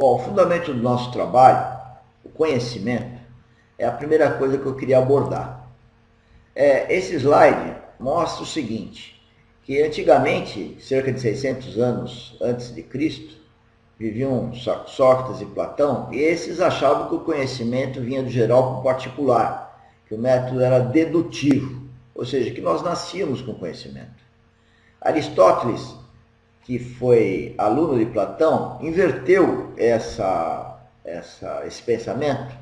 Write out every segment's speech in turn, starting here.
Bom, o fundamento do nosso trabalho, o conhecimento, é a primeira coisa que eu queria abordar. Esse slide mostra o seguinte, que antigamente, cerca de 600 anos antes de Cristo, viviam Sócrates e Platão, e esses achavam que o conhecimento vinha do geral para o particular, que o método era dedutivo, ou seja, que nós nascíamos com conhecimento. Aristóteles, que foi aluno de Platão, inverteu esse pensamento,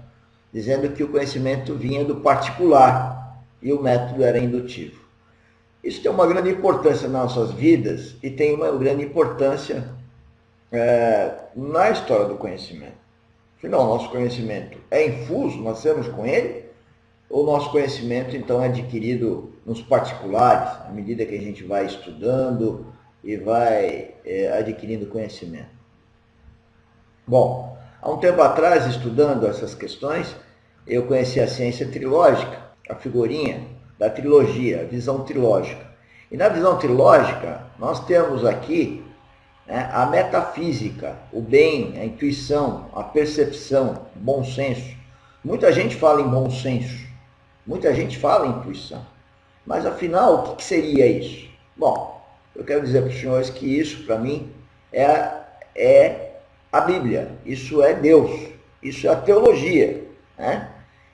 dizendo que o conhecimento vinha do particular e o método era indutivo. Isso tem uma grande importância nas nossas vidas e tem uma grande importância na história do conhecimento. Afinal, nosso conhecimento é infuso, nós nascemos com ele, ou nosso conhecimento então é adquirido nos particulares, à medida que a gente vai estudando e vai adquirindo conhecimento. Bom, há um tempo atrás, estudando essas questões, eu conheci a ciência trilógica, a figurinha da trilogia, a visão trilógica. E na visão trilógica, nós temos aqui a metafísica, o bem, a intuição, a percepção, o bom senso. Muita gente fala em bom senso, muita gente fala em intuição. Mas afinal, o que seria isso? Bom, eu quero dizer para os senhores que isso, para mim, é a Bíblia, isso é Deus, isso é a teologia, né?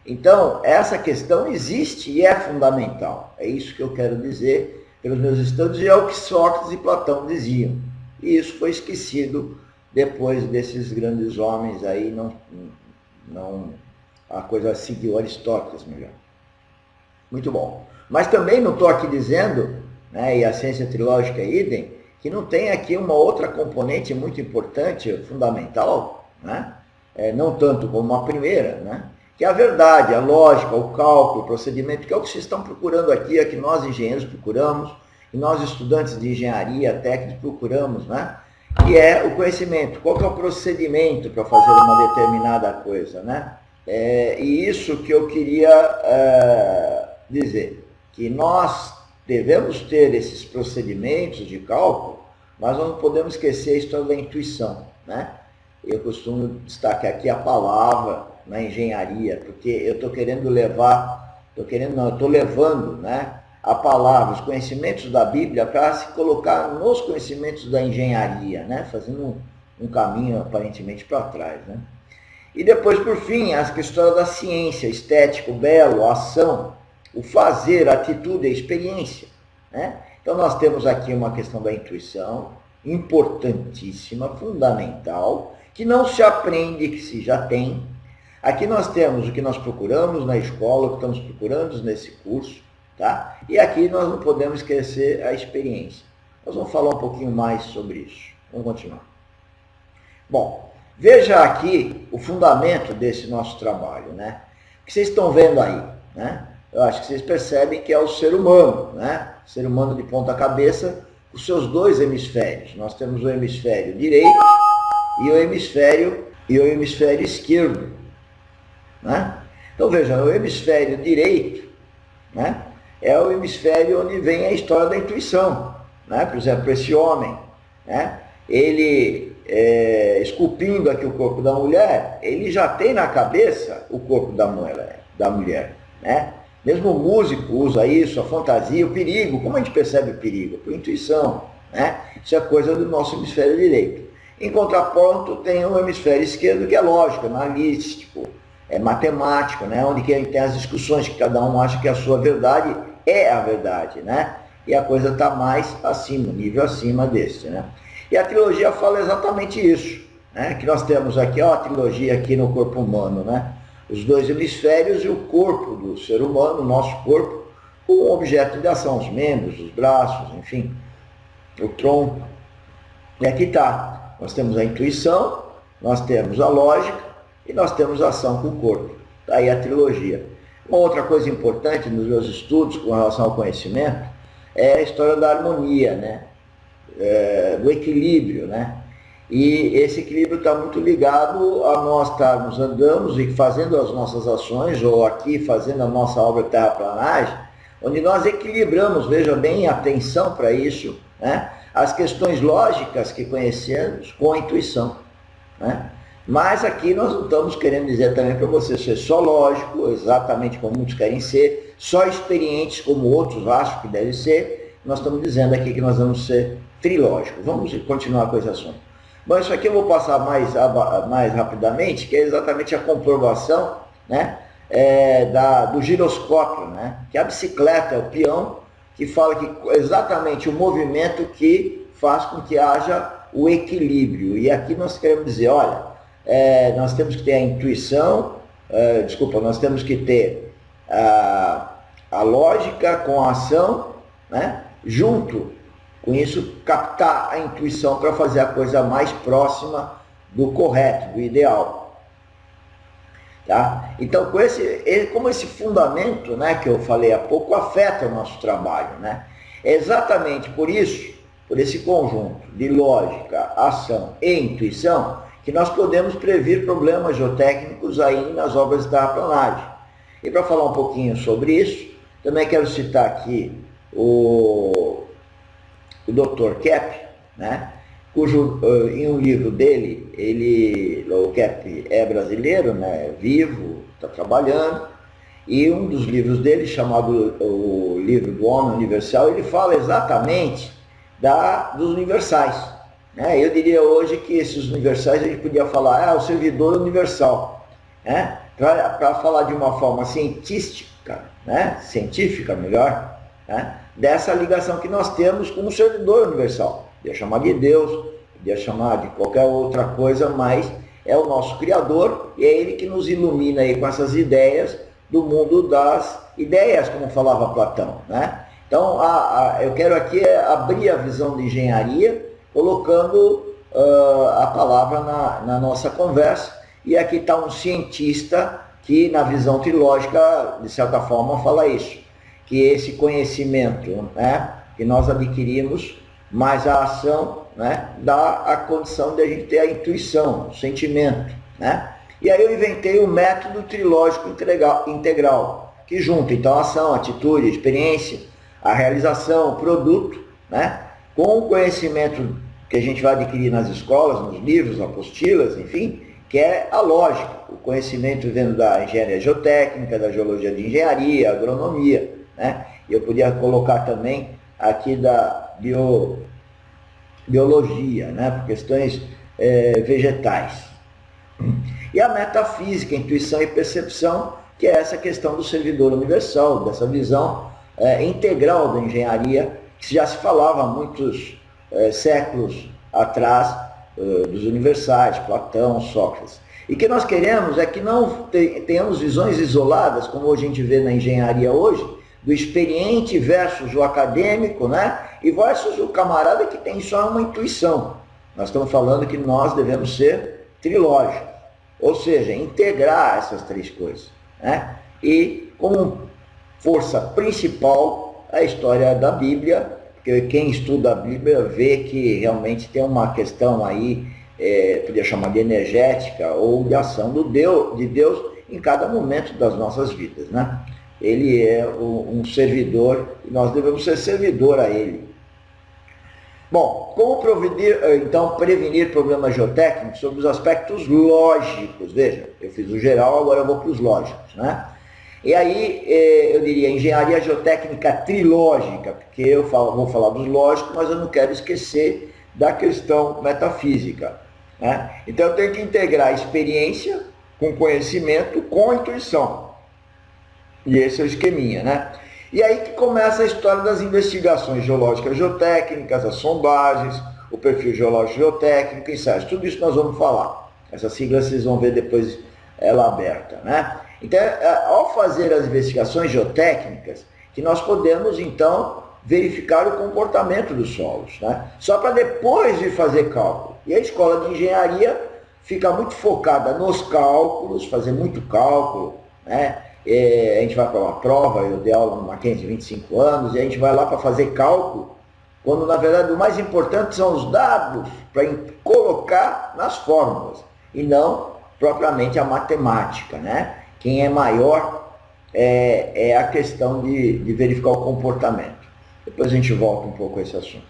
Então, essa questão existe e é fundamental. É isso que eu quero dizer pelos meus estudos e é o que Sócrates e Platão diziam. E isso foi esquecido depois desses grandes homens aí, a coisa seguiu Aristóteles melhor. Muito bom. Mas também não estou aqui dizendo, né, e a ciência trilógica é idem, que não tem aqui uma outra componente muito importante, fundamental, né? Não tanto como a primeira, né? Que é a verdade, a lógica, o cálculo, o procedimento, que é o que vocês estão procurando aqui, é que nós engenheiros procuramos, e nós estudantes de engenharia técnica procuramos, né? Que é o conhecimento, qual que é o procedimento para fazer uma determinada coisa, né? E isso que eu queria dizer, que nós devemos ter esses procedimentos de cálculo, mas nós não podemos esquecer a história da intuição, né? Eu costumo destacar aqui a palavra na engenharia, porque eu estou querendo levar, estou levando, né, a palavra, os conhecimentos da Bíblia para se colocar nos conhecimentos da engenharia, né, fazendo um caminho aparentemente para trás, né? E depois, por fim, a história da ciência, estética, o belo, a ação, o fazer, a atitude, a experiência, né? Então nós temos aqui uma questão da intuição, importantíssima, fundamental, que não se aprende, que se já tem. Aqui nós temos o que nós procuramos na escola, o que estamos procurando nesse curso, tá? E aqui nós não podemos esquecer a experiência. Nós vamos falar um pouquinho mais sobre isso. Vamos continuar. Bom, veja aqui o fundamento desse nosso trabalho, né? O que vocês estão vendo aí, né? Eu acho que vocês percebem que é o ser humano, né? O ser humano de ponta cabeça, os seus dois hemisférios. Nós temos o hemisfério direito e o hemisfério esquerdo, né? Então veja, o hemisfério direito, né, é o hemisfério onde vem a história da intuição, né? Por exemplo, esse homem, né, ele esculpindo aqui o corpo da mulher, ele já tem na cabeça o corpo da mulher, né? Mesmo o músico usa isso, a fantasia, o perigo. Como a gente percebe o perigo? Por intuição, né? Isso é coisa do nosso hemisfério direito. Em contraponto, tem o hemisfério esquerdo, que é lógico, analítico, é matemático, né? Onde tem as discussões que cada um acha que a sua verdade é a verdade, né? E a coisa está mais acima, nível acima desse, né? E a trilogia fala exatamente isso, né? Que nós temos aqui, ó, a trilogia aqui no corpo humano, né? Os dois hemisférios e o corpo do ser humano, o nosso corpo, como objeto de ação, os membros, os braços, enfim, o tronco. E aqui está, nós temos a intuição, nós temos a lógica e nós temos a ação com o corpo. Está aí a trilogia. Uma outra coisa importante nos meus estudos com relação ao conhecimento é a história da harmonia, né? Do equilíbrio, né? E esse equilíbrio está muito ligado a nós estarmos andando e fazendo as nossas ações, ou aqui fazendo a nossa obra de terraplanagem, onde nós equilibramos, veja bem, atenção para isso, né? As questões lógicas que conhecemos com a intuição, né? Mas aqui nós não estamos querendo dizer também para você ser só lógico, exatamente como muitos querem ser, só experientes como outros acham que deve ser. Nós estamos dizendo aqui que nós vamos ser trilógicos. Vamos continuar com esse assunto. Bom, isso aqui eu vou passar mais rapidamente, que é exatamente a comprovação, né, do giroscópio, né, que a bicicleta é o peão, que fala que exatamente o movimento que faz com que haja o equilíbrio. E aqui nós queremos dizer, olha, nós temos que ter a intuição, nós temos que ter a lógica com a ação, né, junto com isso, captar a intuição para fazer a coisa mais próxima do correto, do ideal. Tá? Então, como esse fundamento, né, que eu falei há pouco, afeta o nosso trabalho, né? É exatamente por isso, por esse conjunto de lógica, ação e intuição, que nós podemos prever problemas geotécnicos aí nas obras de terraplanagem. E para falar um pouquinho sobre isso, também quero citar aqui o Dr. Kepp, né, cujo em um livro dele, o Kepp é brasileiro, né, vivo, está trabalhando, e um dos livros dele, chamado o livro do Homem Universal, ele fala exatamente dos universais. Né? Eu diria hoje que esses universais a gente podia falar, o servidor universal, né? Para falar de uma forma científica, né? Científica melhor, né? Dessa ligação que nós temos com o servidor universal. Podia chamar de Deus, podia chamar de qualquer outra coisa, mas é o nosso Criador e é Ele que nos ilumina aí com essas ideias do mundo das ideias, como falava Platão, né? Então, eu quero aqui abrir a visão de engenharia, colocando a palavra na nossa conversa, e aqui está um cientista que, na visão trilógica, de certa forma, fala isso, que esse conhecimento, né, que nós adquirimos, mais a ação, né, dá a condição de a gente ter a intuição, o sentimento, né? E aí eu inventei o método trilógico integral, que junta então a ação, a atitude, a experiência, a realização, o produto, né, com o conhecimento que a gente vai adquirir nas escolas, nos livros, apostilas, enfim, que é a lógica, o conhecimento vendo da engenharia geotécnica, da geologia de engenharia, agronomia, né? E eu podia colocar também aqui da biologia, né, por questões vegetais. E a metafísica, intuição e percepção, que é essa questão do servidor universal, dessa visão integral da engenharia, que já se falava há muitos séculos atrás dos universais, Platão, Sócrates. E que nós queremos é que não tenhamos visões isoladas, como a gente vê na engenharia hoje, do experiente versus o acadêmico, né? E versus o camarada que tem só uma intuição. Nós estamos falando que nós devemos ser trilógicos, ou seja, integrar essas três coisas, né? E como força principal a história da Bíblia, porque quem estuda a Bíblia vê que realmente tem uma questão aí, podia chamar de energética ou de ação de Deus em cada momento das nossas vidas, né? Ele é um servidor e nós devemos ser servidor a ele. Bom, como prevenir problemas geotécnicos sobre os aspectos lógicos? Veja, eu fiz o geral, agora eu vou para os lógicos, né? E aí, eu diria, engenharia geotécnica trilógica, porque eu vou falar dos lógicos, mas eu não quero esquecer da questão metafísica, né? Então, eu tenho que integrar a experiência com conhecimento com a intuição. E esse é o esqueminha, né? E aí que começa a história das investigações geológicas geotécnicas, as sondagens, o perfil geológico geotécnico, ensaios. Tudo isso nós vamos falar. Essa sigla vocês vão ver depois ela aberta, né? Então, ao fazer as investigações geotécnicas, que nós podemos, então, verificar o comportamento dos solos, né? Só para depois de fazer cálculo. E a escola de engenharia fica muito focada nos cálculos, fazer muito cálculo, né? A gente vai para uma prova, eu dei aula no Mackenzie 25 anos, e a gente vai lá para fazer cálculo, quando na verdade o mais importante são os dados para colocar nas fórmulas, e não propriamente a matemática, né? Quem é maior é a questão de verificar o comportamento. Depois a gente volta um pouco a esse assunto.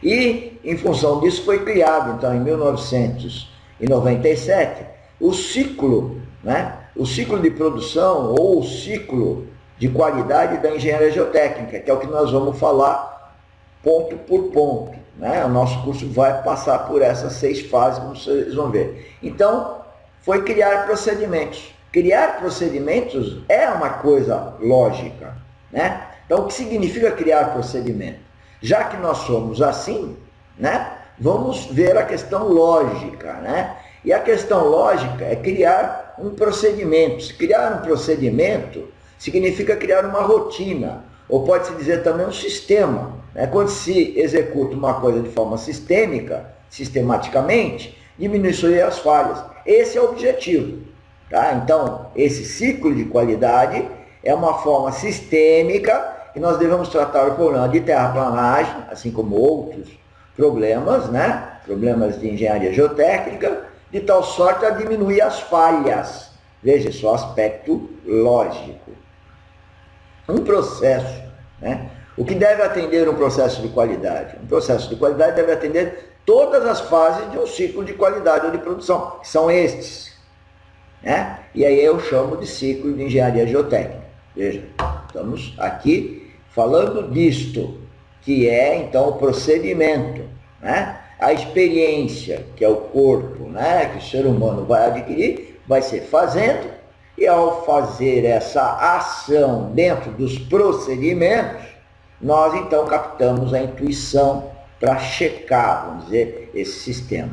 E, em função disso, foi criado, então, em 1900 1997, o ciclo, né, o ciclo de produção ou o ciclo de qualidade da engenharia geotécnica, que é o que nós vamos falar ponto por ponto. Né? O nosso curso vai passar por essas 6 fases, como vocês vão ver. Então, foi criar procedimentos. Criar procedimentos é uma coisa lógica. Né? Então, o que significa criar procedimento? Já que nós somos assim, né, vamos ver a questão lógica. Né? E a questão lógica é criar um procedimento. Criar um procedimento significa criar uma rotina, ou pode-se dizer também um sistema. Né? Quando se executa uma coisa de forma sistêmica, sistematicamente, diminui as falhas. Esse é o objetivo. Tá? Então, esse ciclo de qualidade é uma forma sistêmica que nós devemos tratar o problema de terraplanagem, assim como outros problemas, né? Problemas de engenharia geotécnica, de tal sorte a diminuir as falhas. Veja só o aspecto lógico. Um processo, né? O que deve atender um processo de qualidade? Um processo de qualidade deve atender todas as fases de um ciclo de qualidade ou de produção, que são estes. Né? E aí eu chamo de ciclo de engenharia geotécnica. Veja, estamos aqui falando disto, que é então o procedimento, né? A experiência, que é o corpo, né? Que o ser humano vai adquirir, vai ser fazendo, e ao fazer essa ação dentro dos procedimentos, nós então captamos a intuição para checar, vamos dizer, esse sistema.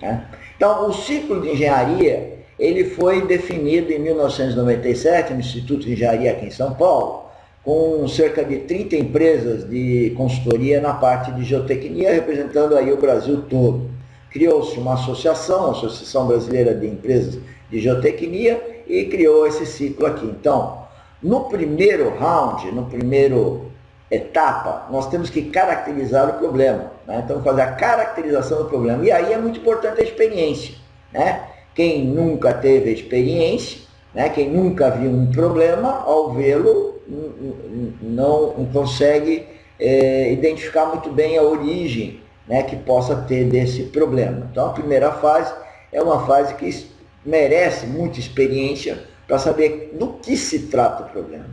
Né? Então, o ciclo de engenharia, ele foi definido em 1997 no Instituto de Engenharia aqui em São Paulo, com cerca de 30 empresas de consultoria na parte de geotecnia, representando aí o Brasil todo. Criou-se uma associação, a Associação Brasileira de Empresas de Geotecnia, e criou esse ciclo aqui. Então, no primeiro round, no primeiro etapa, nós temos que caracterizar o problema. Né? Então, fazer a caracterização do problema. E aí é muito importante a experiência. Né? Quem nunca teve experiência, né? Quem nunca viu um problema, ao vê-lo, não consegue identificar muito bem a origem, né, que possa ter desse problema. Então, a primeira fase é uma fase que merece muita experiência para saber do que se trata o problema.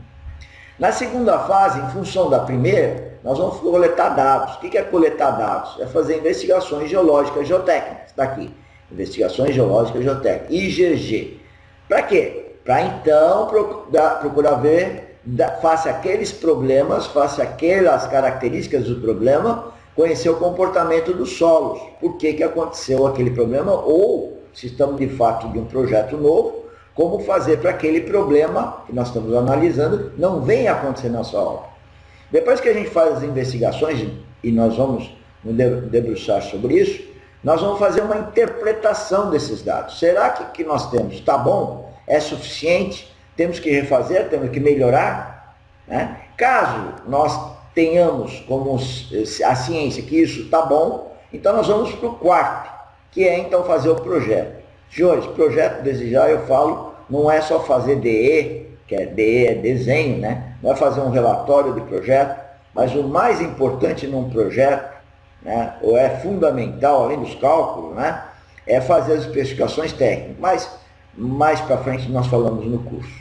Na segunda fase, em função da primeira, nós vamos coletar dados. O que é coletar dados? É fazer investigações geológicas geotécnicas. Está aqui, investigações geológicas geotécnicas, IGG. Para quê? Para então procurar ver, face àqueles problemas, face àquelas características do problema, conhecer o comportamento dos solos. Por que aconteceu aquele problema, ou, se estamos de fato de um projeto novo, como fazer para aquele problema que nós estamos analisando não venha acontecer na sua obra. Depois que a gente faz as investigações, e nós vamos nos debruçar sobre isso, nós vamos fazer uma interpretação desses dados. Será que o que nós temos está bom? É suficiente? Temos que refazer? Temos que melhorar? Né? Caso nós tenhamos como a ciência que isso está bom, então nós vamos para o quarto, que é então fazer o projeto. Senhores, projeto, desde já eu falo, não é só fazer DE, que é DE é desenho, né? Não é fazer um relatório de projeto, mas o mais importante num projeto, né, ou é fundamental, além dos cálculos, né, é fazer as especificações técnicas. Mas mais para frente nós falamos no curso.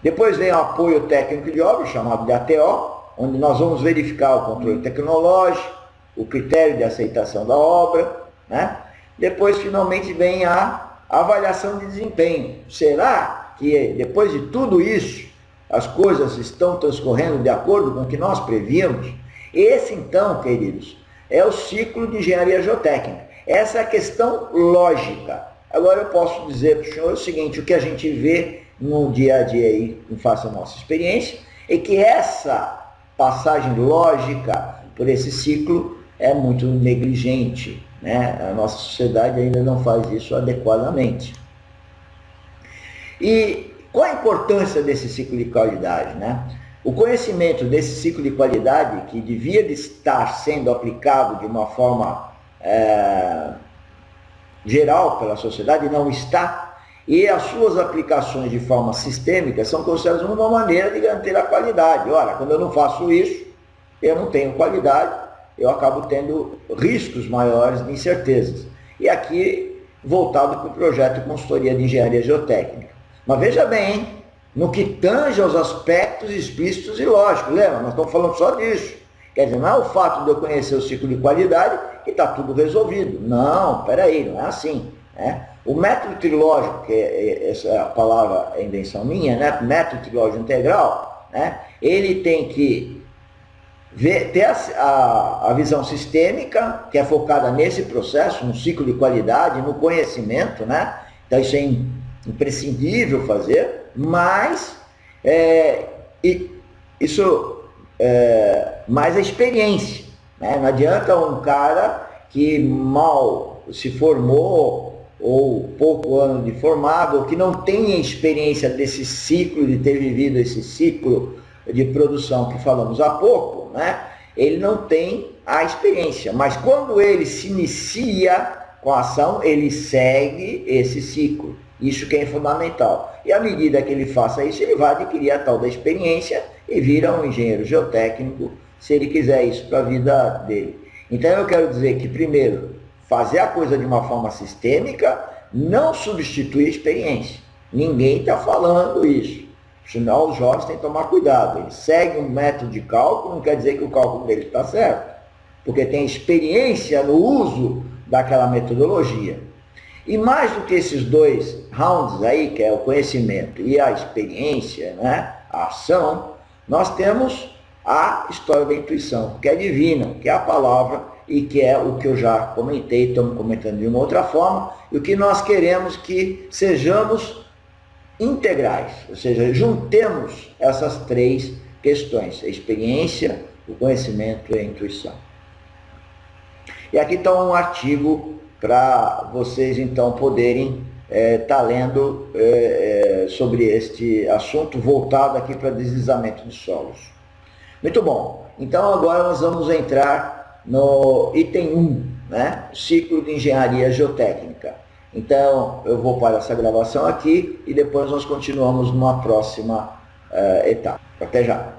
Depois vem o apoio técnico de obra, chamado de ATO, onde nós vamos verificar o controle tecnológico, o critério de aceitação da obra, né? Depois, finalmente, vem a avaliação de desempenho. Será que, depois de tudo isso, as coisas estão transcorrendo de acordo com o que nós prevíamos? Esse, então, queridos, é o ciclo de engenharia geotécnica. Essa é a questão lógica. Agora, eu posso dizer para o senhor o seguinte, o que a gente vê no dia a dia aí, em face à nossa experiência, é que essa passagem lógica por esse ciclo é muito negligente. Né? A nossa sociedade ainda não faz isso adequadamente. E qual a importância desse ciclo de qualidade? Né? O conhecimento desse ciclo de qualidade, que devia de estar sendo aplicado de uma forma geral pela sociedade, não está, e as suas aplicações de forma sistêmica são consideradas uma maneira de garantir a qualidade. Ora, quando eu não faço isso, eu não tenho qualidade, eu acabo tendo riscos maiores de incertezas. E aqui voltado para o projeto de consultoria de engenharia geotécnica. Mas veja bem, hein? No que tange aos aspectos explícitos e lógicos, lembra? Nós estamos falando só disso. Quer dizer, não é o fato de eu conhecer o ciclo de qualidade que está tudo resolvido. Não, peraí, não é assim. Né? O método trilógico, que essa é a palavra, é invenção minha, né? Método trilógico integral, né? Ele tem que ter a visão sistêmica, que é focada nesse processo, no ciclo de qualidade, no conhecimento, né? Então isso é imprescindível fazer, mas mais a experiência, né? Não adianta um cara que mal se formou ou pouco ano de formado, ou que não tenha experiência desse ciclo, de ter vivido esse ciclo de produção que falamos há pouco, né? Ele não tem a experiência, mas quando ele se inicia com a ação, ele segue esse ciclo. Isso que é fundamental. E à medida que ele faça isso, ele vai adquirir a tal da experiência e vira um engenheiro geotécnico, se ele quiser isso para a vida dele. Então eu quero dizer que, primeiro, fazer a coisa de uma forma sistêmica não substitui a experiência. Ninguém está falando isso. Senão os jovens têm que tomar cuidado. Eles seguem um método de cálculo, não quer dizer que o cálculo dele está certo, porque tem experiência no uso daquela metodologia. E mais do que esses dois rounds aí, que é o conhecimento e a experiência, né, a ação, nós temos a história da intuição, que é divina, que é a palavra e que é o que eu já comentei, estamos comentando de uma outra forma, e o que nós queremos que sejamos integrais, ou seja, juntemos essas três questões, a experiência, o conhecimento e a intuição. E aqui está um artigo para vocês então poderem estar lendo sobre este assunto voltado aqui para deslizamento de solos. Muito bom, então agora nós vamos entrar no item 1, né? Ciclo de engenharia geotécnica. Então eu vou parar essa gravação aqui e depois nós continuamos numa próxima etapa. Até já!